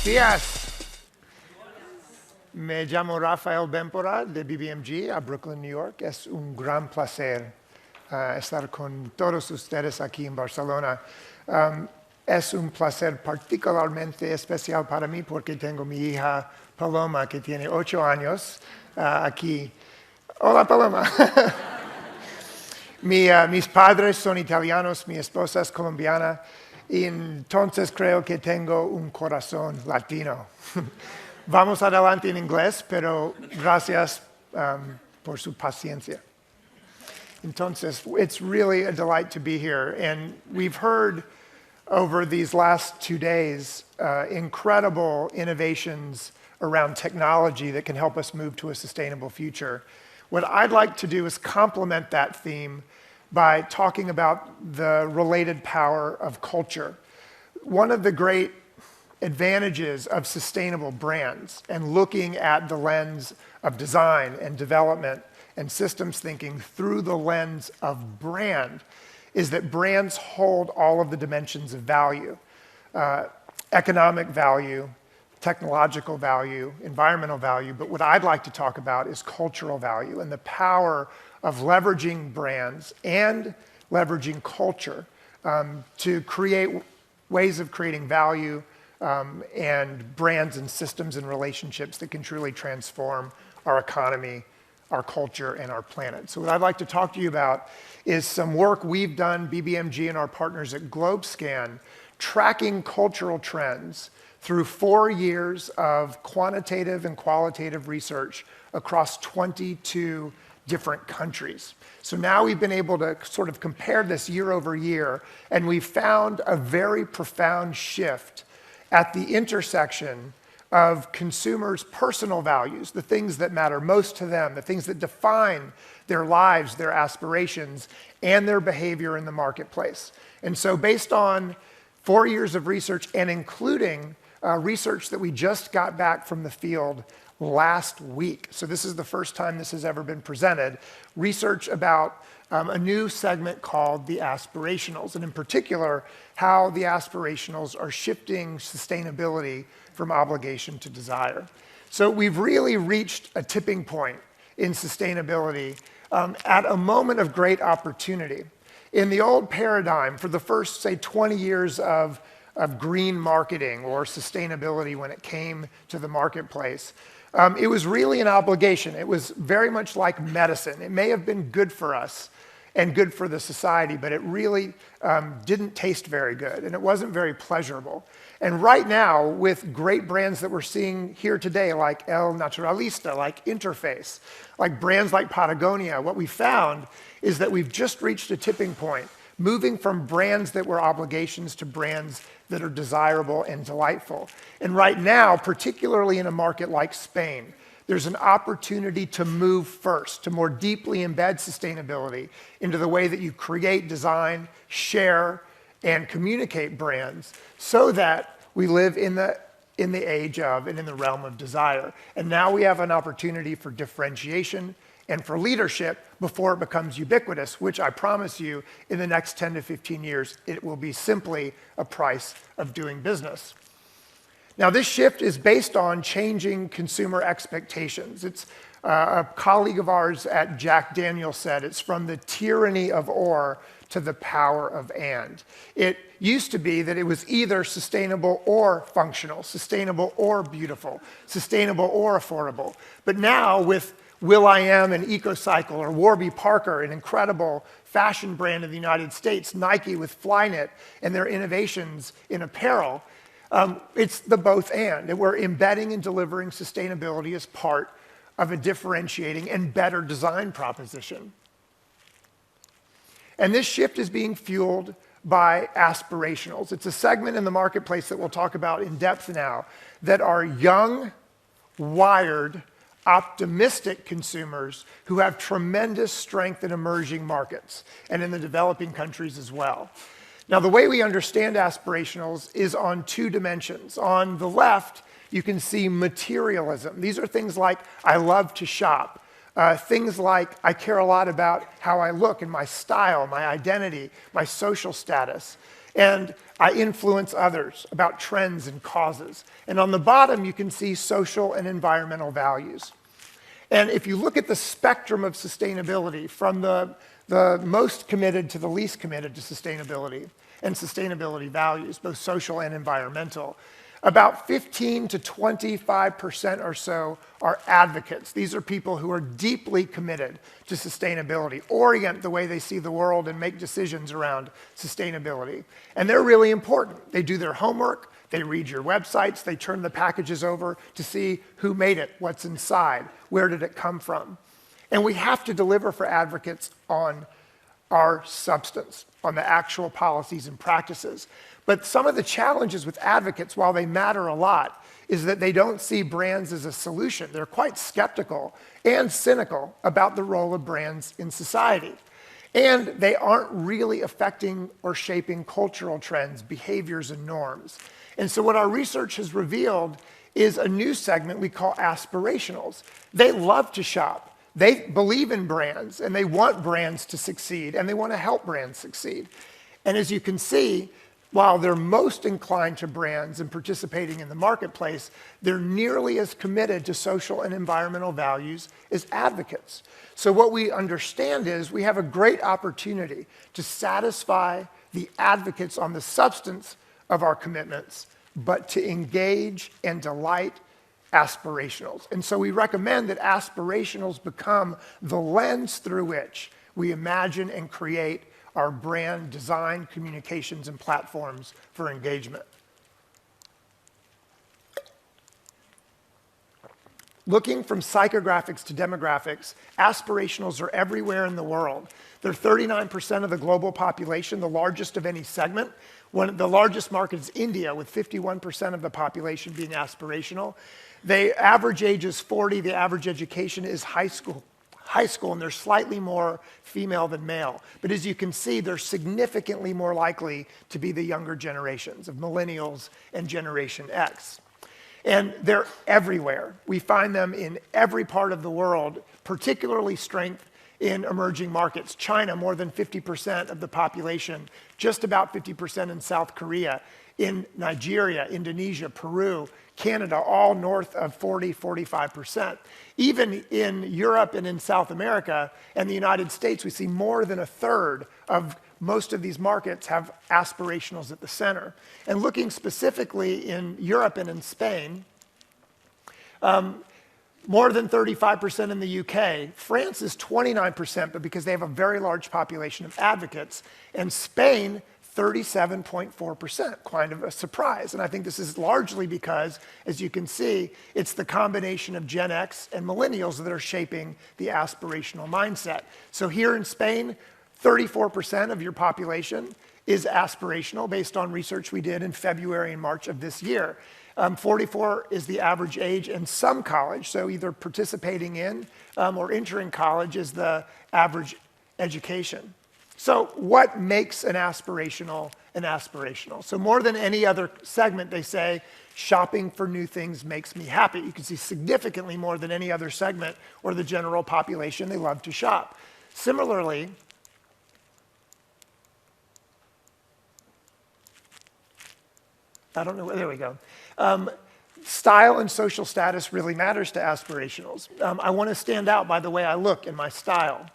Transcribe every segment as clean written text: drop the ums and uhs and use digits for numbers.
Buenos días. Me llamo Raphael Bemporad de BBMG a Brooklyn, New York. Es un gran placer estar con todos ustedes aquí en Barcelona. Es un placer particularmente especial para mí porque tengo mi hija Paloma, que tiene 8 años, aquí. Hola, Paloma. Mis padres son italianos, mi esposa es colombiana, y entonces creo que tengo un corazón latino. Vamos adelante en inglés, pero gracias por su paciencia. Entonces, it's really a delight to be here, and we've heard over these last 2 days incredible innovations around technology that can help us move to a sustainable future. What I'd like to do is complement that theme by talking about the related power of culture. One of the great advantages of sustainable brands and looking at the lens of design and development and systems thinking through the lens of brand is that brands hold all of the dimensions of value, economic value, technological value, environmental value, but what I'd like to talk about is cultural value and the power of leveraging brands and leveraging culture to create ways of creating value and brands and systems and relationships that can truly transform our economy, our culture, and our planet. So what I'd like to talk to you about is some work we've done, BBMG and our partners at GlobeScan, tracking cultural trends through 4 years of quantitative and qualitative research across 22 different countries. So now we've been able to sort of compare this year over year, and we've found a very profound shift at the intersection of consumers' personal values, the things that matter most to them, the things that define their lives, their aspirations, and their behavior in the marketplace. And so based on 4 years of research and including research that we just got back from the field last week. So this is the first time this has ever been presented. Research about a new segment called the Aspirationals, and in particular, how the Aspirationals are shifting sustainability from obligation to desire. So we've really reached a tipping point in sustainability at a moment of great opportunity. In the old paradigm, for the first, say, 20 years of green marketing or sustainability when it came to the marketplace, it was really an obligation. It was very much like medicine. It may have been good for us and good for the society, but it really didn't taste very good, and it wasn't very pleasurable. And right now, with great brands that we're seeing here today, like El Naturalista, like Interface, like brands like Patagonia, what we found is that we've just reached a tipping point, moving from brands that were obligations to brands that are desirable and delightful. And right now, particularly in a market like Spain, there's an opportunity to move first, to more deeply embed sustainability into the way that you create, design, share, and communicate brands so that we live in the age of and in the realm of desire. And now we have an opportunity for differentiation and for leadership before it becomes ubiquitous, which I promise you in the next 10 to 15 years, it will be simply a price of doing business. Now, this shift is based on changing consumer expectations. It's a colleague of ours at Jack Daniel said, it's from the tyranny of or to the power of and. It used to be that it was either sustainable or functional, sustainable or beautiful, sustainable or affordable. But now with will.i.am and EcoCycle, or Warby Parker, an incredible fashion brand in the United States, Nike with Flyknit and their innovations in apparel, it's the both and we're embedding and delivering sustainability as part of a differentiating and better design proposition. And this shift is being fueled by aspirationals. It's a segment in the marketplace that we'll talk about in depth now that are young, wired, optimistic consumers who have tremendous strength in emerging markets and in the developing countries as well. Now, the way we understand aspirationals is on 2 dimensions. On the left, you can see materialism. These are things like, I love to shop. Things like, I care a lot about how I look and my style, my identity, my social status. And I influence others about trends and causes. And on the bottom, you can see social and environmental values. And if you look at the spectrum of sustainability, from the most committed to the least committed to sustainability and sustainability values, both social and environmental, about 15 to 25% or so are advocates. These are people who are deeply committed to sustainability, orient the way they see the world and make decisions around sustainability. And they're really important. They do their homework, they read your websites, they turn the packages over to see who made it, what's inside, where did it come from. And we have to deliver for advocates on our substance, on the actual policies and practices. But some of the challenges with advocates, while they matter a lot, is that they don't see brands as a solution. They're quite skeptical and cynical about the role of brands in society. And they aren't really affecting or shaping cultural trends, behaviors, and norms. And so what our research has revealed is a new segment we call aspirationals. They love to shop. They believe in brands, and they want brands to succeed, and they want to help brands succeed. And as you can see, while they're most inclined to brands and participating in the marketplace, they're nearly as committed to social and environmental values as advocates. So what we understand is we have a great opportunity to satisfy the advocates on the substance of our commitments, but to engage and delight aspirationals. And so we recommend that aspirationals become the lens through which we imagine and create our brand design, communications, and platforms for engagement. Looking from psychographics to demographics, aspirationals are everywhere in the world. They're 39% of the global population, the largest of any segment. The largest market is India, with 51% of the population being aspirational. The average age is 40, the average education is high school, and they're slightly more female than male. But as you can see, they're significantly more likely to be the younger generations of millennials and Generation X. And they're everywhere. We find them in every part of the world, particularly strength in emerging markets. China, more than 50% of the population, just about 50% in South Korea, in Nigeria, Indonesia, Peru, Canada, all north of 40, 45%. Even in Europe and in South America and the United States, we see more than a third of most of these markets have aspirationals at the center. And looking specifically in Europe and in Spain, more than 35% in the UK. France is 29%, but because they have a very large population of advocates. And Spain, 37.4%, kind of a surprise. And I think this is largely because, as you can see, it's the combination of Gen X and millennials that are shaping the aspirational mindset. So here in Spain, 34% of your population is aspirational based on research we did in February and March of this year. 44 is the average age in some college, so either participating in or entering college is the average education. So what makes an aspirational an aspirational? So more than any other segment, they say, shopping for new things makes me happy. You can see significantly more than any other segment or the general population, they love to shop. Similarly, I don't know, there we go. Style and social status really matters to aspirationals. I want to stand out by the way I look in my style.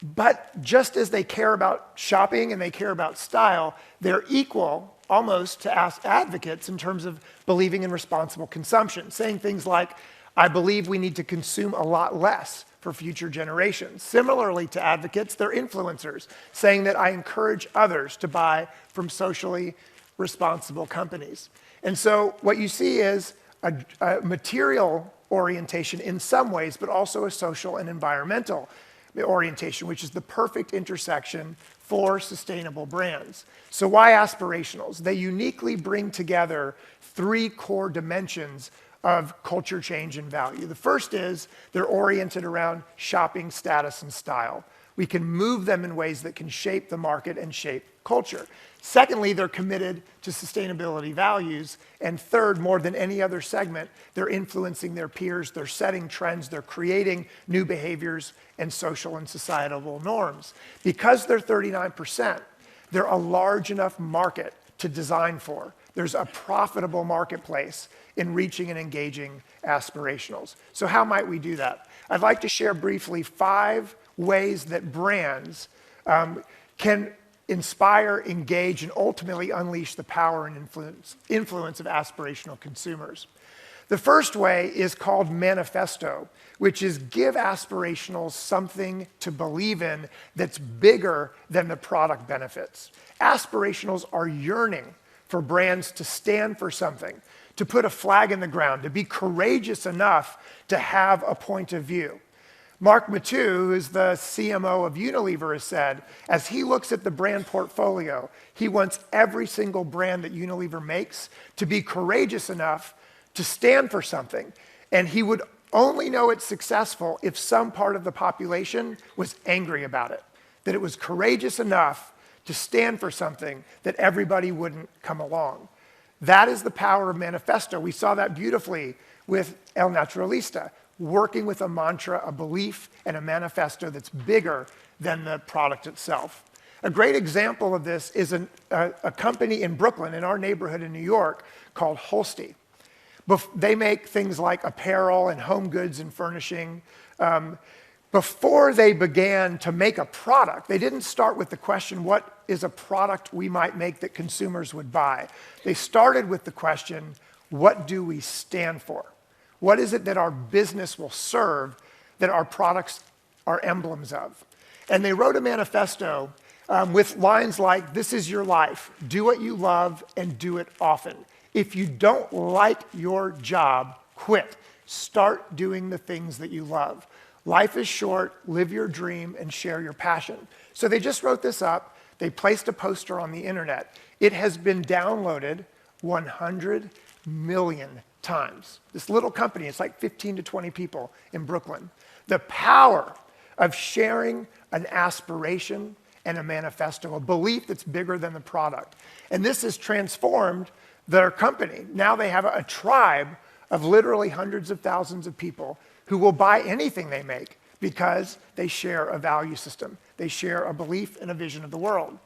But just as they care about shopping and they care about style, they're equal almost to advocates in terms of believing in responsible consumption, saying things like, I believe we need to consume a lot less for future generations. Similarly to advocates, they're influencers, saying that I encourage others to buy from socially responsible companies. And so what you see is a material orientation in some ways, but also a social and environmental orientation, which is the perfect intersection for sustainable brands. So why aspirationals? They uniquely bring together three core dimensions of culture change and value. The first is they're oriented around shopping status and style. We can move them in ways that can shape the market and shape culture. Secondly, they're committed to sustainability values. And third, more than any other segment, they're influencing their peers, they're setting trends, they're creating new behaviors and social and societal norms. Because they're 39%, they're a large enough market to design for. There's a profitable marketplace in reaching and engaging aspirationals. So how might we do that? I'd like to share briefly 5 ways that brands can inspire, engage, and ultimately unleash the power and influence of aspirational consumers. The first way is called manifesto, which is give aspirationals something to believe in that's bigger than the product benefits. Aspirationals are yearning for brands to stand for something, to put a flag in the ground, to be courageous enough to have a point of view. Mark Mathieu, who's the CMO of Unilever, has said, as he looks at the brand portfolio, he wants every single brand that Unilever makes to be courageous enough to stand for something. And he would only know it's successful if some part of the population was angry about it, that it was courageous enough to stand for something that everybody wouldn't come along. That is the power of manifesto. We saw that beautifully with El Naturalista, working with a mantra, a belief, and a manifesto that's bigger than the product itself. A great example of this is a company in Brooklyn, in our neighborhood in New York, called Holsti. They make things like apparel and home goods and furnishing. Before they began to make a product, they didn't start with the question, what is a product we might make that consumers would buy? They started with the question, what do we stand for? What is it that our business will serve that our products are emblems of? And they wrote a manifesto with lines like, this is your life. Do what you love and do it often. If you don't like your job, quit. Start doing the things that you love. Life is short, live your dream, and share your passion. So they just wrote this up. They placed a poster on the internet. It has been downloaded 100 million times. This little company, it's like 15 to 20 people in Brooklyn. The power of sharing an aspiration and a manifesto, a belief that's bigger than the product. And this has transformed their company. Now they have a tribe of literally hundreds of thousands of people who will buy anything they make because they share a value system. They share a belief and a vision of the world.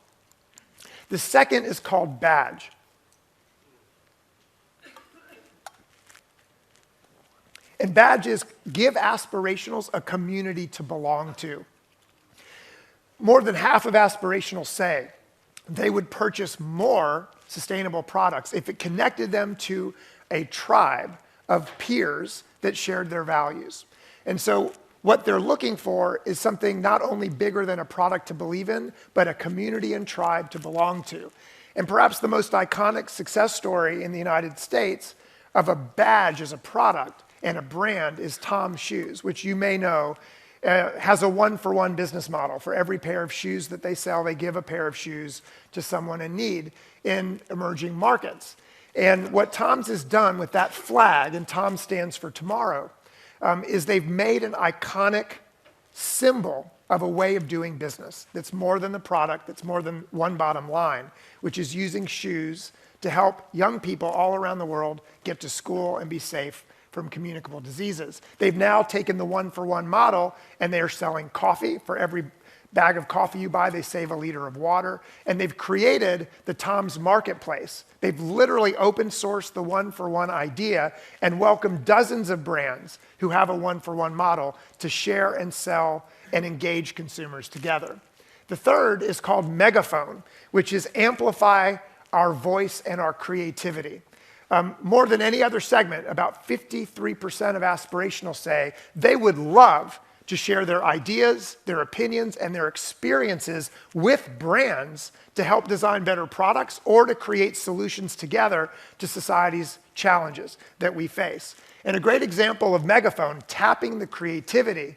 The second is called badge. And badges give aspirationals a community to belong to. More than half of aspirationals say they would purchase more sustainable products if it connected them to a tribe of peers that shared their values. And so what they're looking for is something not only bigger than a product to believe in, but a community and tribe to belong to. And perhaps the most iconic success story in the United States of a badge as a product and a brand is Tom's Shoes, which you may know has a one-for-one business model. For every pair of shoes that they sell, they give a pair of shoes to someone in need in emerging markets. And what Tom's has done with that flag, and Tom stands for tomorrow, is they've made an iconic symbol of a way of doing business that's more than the product, that's more than one bottom line, which is using shoes to help young people all around the world get to school and be safe from communicable diseases. They've now taken the one-for-one model, and they're selling coffee. For every bag of coffee you buy, they save a liter of water. And they've created the Tom's Marketplace. They've literally open sourced the one-for-one idea and welcomed dozens of brands who have a one-for-one model to share and sell and engage consumers together. The third is called megaphone, which is amplify our voice and our creativity. More than any other segment, about 53% of aspirationals say they would love to share their ideas, their opinions, and their experiences with brands to help design better products or to create solutions together to society's challenges that we face. And a great example of megaphone tapping the creativity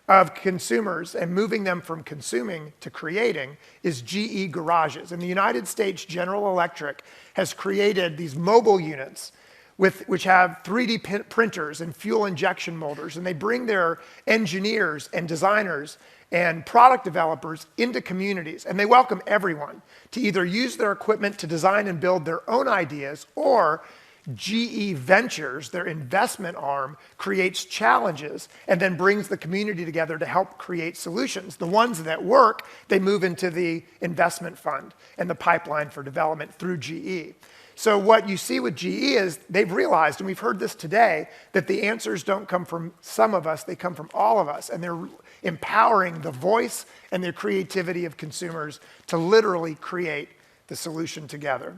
of consumers and moving them from consuming to creating is GE Garages. In the United States, General Electric has created these mobile units which have 3D printers and fuel injection molders, and they bring their engineers and designers and product developers into communities, and they welcome everyone to either use their equipment to design and build their own ideas or GE Ventures, their investment arm, creates challenges and then brings the community together to help create solutions. The ones that work, they move into the investment fund and the pipeline for development through GE. So what you see with GE is they've realized, and we've heard this today, that the answers don't come from some of us, they come from all of us. And they're empowering the voice and the creativity of consumers to literally create the solution together.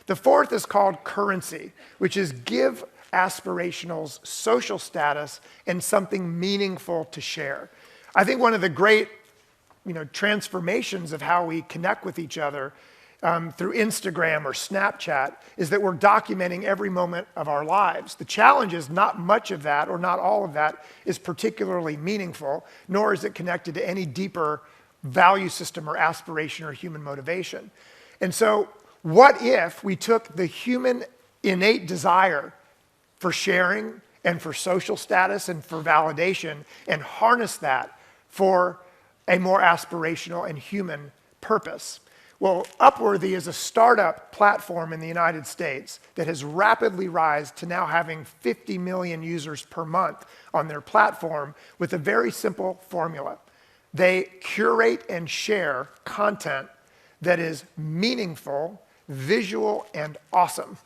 The fourth is called currency, which is give aspirationals social status and something meaningful to share. I think one of the great transformations of how we connect with each other through Instagram or Snapchat is that we're documenting every moment of our lives. The challenge is not much of that or not all of that is particularly meaningful, nor is it connected to any deeper value system or aspiration or human motivation. And so what if we took the human innate desire for sharing and for social status and for validation and harness that for a more aspirational and human purpose? Well, Upworthy is a startup platform in the United States that has rapidly risen to now having 50 million users per month on their platform with a very simple formula. They curate and share content that is meaningful, visual, and awesome.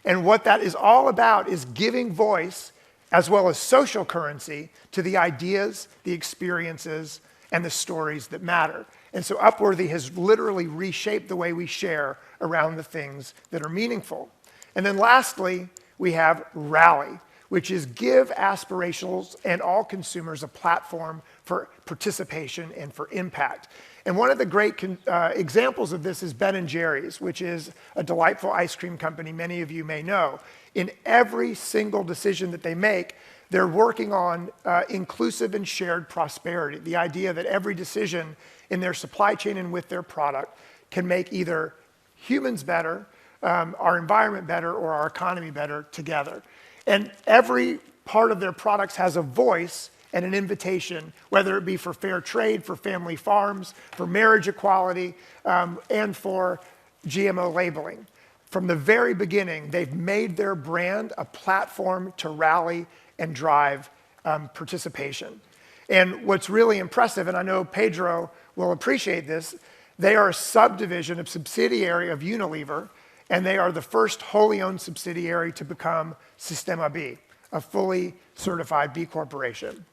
And what that is all about is giving voice as well as social currency to the ideas, the experiences, and the stories that matter. And so Upworthy has literally reshaped the way we share around the things that are meaningful. And then lastly, we have Rally, which is give aspirationals and all consumers a platform for participation and for impact. And one of the great examples of this is Ben & Jerry's, which is a delightful ice cream company many of you may know. In every single decision that they make, they're working on inclusive and shared prosperity, the idea that every decision in their supply chain and with their product can make either humans better, our environment better, or our economy better together. And every part of their products has a voice and an invitation, whether it be for fair trade, for family farms, for marriage equality, and for GMO labeling. From the very beginning, they've made their brand a platform to rally and drive participation. And what's really impressive, and I know Pedro will appreciate this, they are a subdivision, a subsidiary of Unilever, and they are the first wholly owned subsidiary to become Sistema B, a fully certified B Corporation.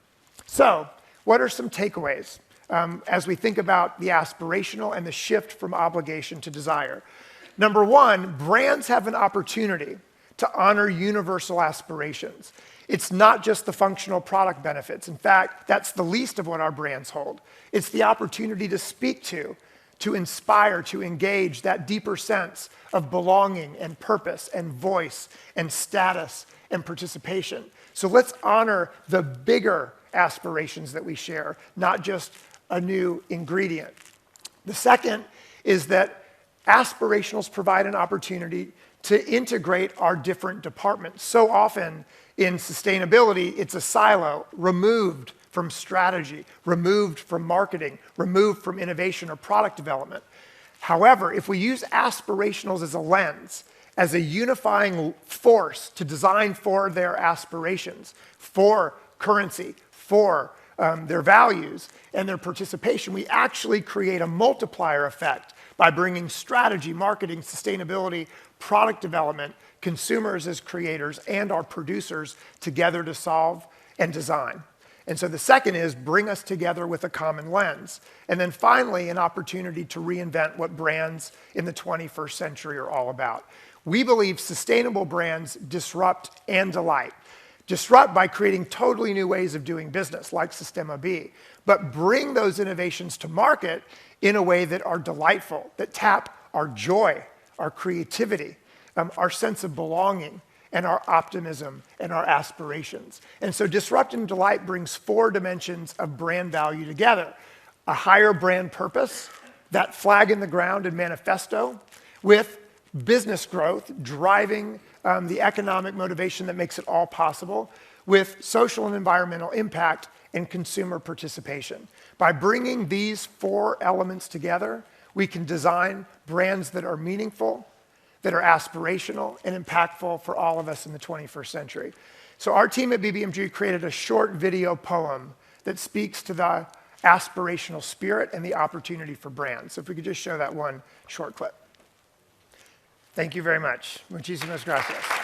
So, what are some takeaways as we think about the aspirational and the shift from obligation to desire? Number one, brands have an opportunity to honor universal aspirations. It's not just the functional product benefits. In fact, that's the least of what our brands hold. It's the opportunity to speak to inspire, to engage that deeper sense of belonging and purpose and voice and status and participation. So let's honor the bigger aspirations that we share, not just a new ingredient. The second is that aspirationals provide an opportunity to integrate our different departments. So often in sustainability, it's a silo removed from strategy, removed from marketing, removed from innovation or product development. However, if we use aspirationals as a lens, as a unifying force to design for their aspirations, for currency, for their values and their participation, we actually create a multiplier effect by bringing strategy, marketing, sustainability, product development, consumers as creators, and our producers together to solve and design. And so the second is bring us together with a common lens. And then finally, an opportunity to reinvent what brands in the 21st century are all about. We believe sustainable brands disrupt and delight. Disrupt by creating totally new ways of doing business, like Sistema B, but bring those innovations to market in a way that are delightful, that tap our joy, our creativity, our sense of belonging, and our optimism and our aspirations. And so disrupt and delight brings 4 dimensions of brand value together. A higher brand purpose, that flag in the ground and manifesto, with business growth driving the economic motivation that makes it all possible, with social and environmental impact and consumer participation. By bringing these 4 elements together, we can design brands that are meaningful, that are aspirational and impactful for all of us in the 21st century. So our team at BBMG created a short video poem that speaks to the aspirational spirit and the opportunity for brands. So if we could just show that one short clip. Thank you very much. Muchísimas gracias.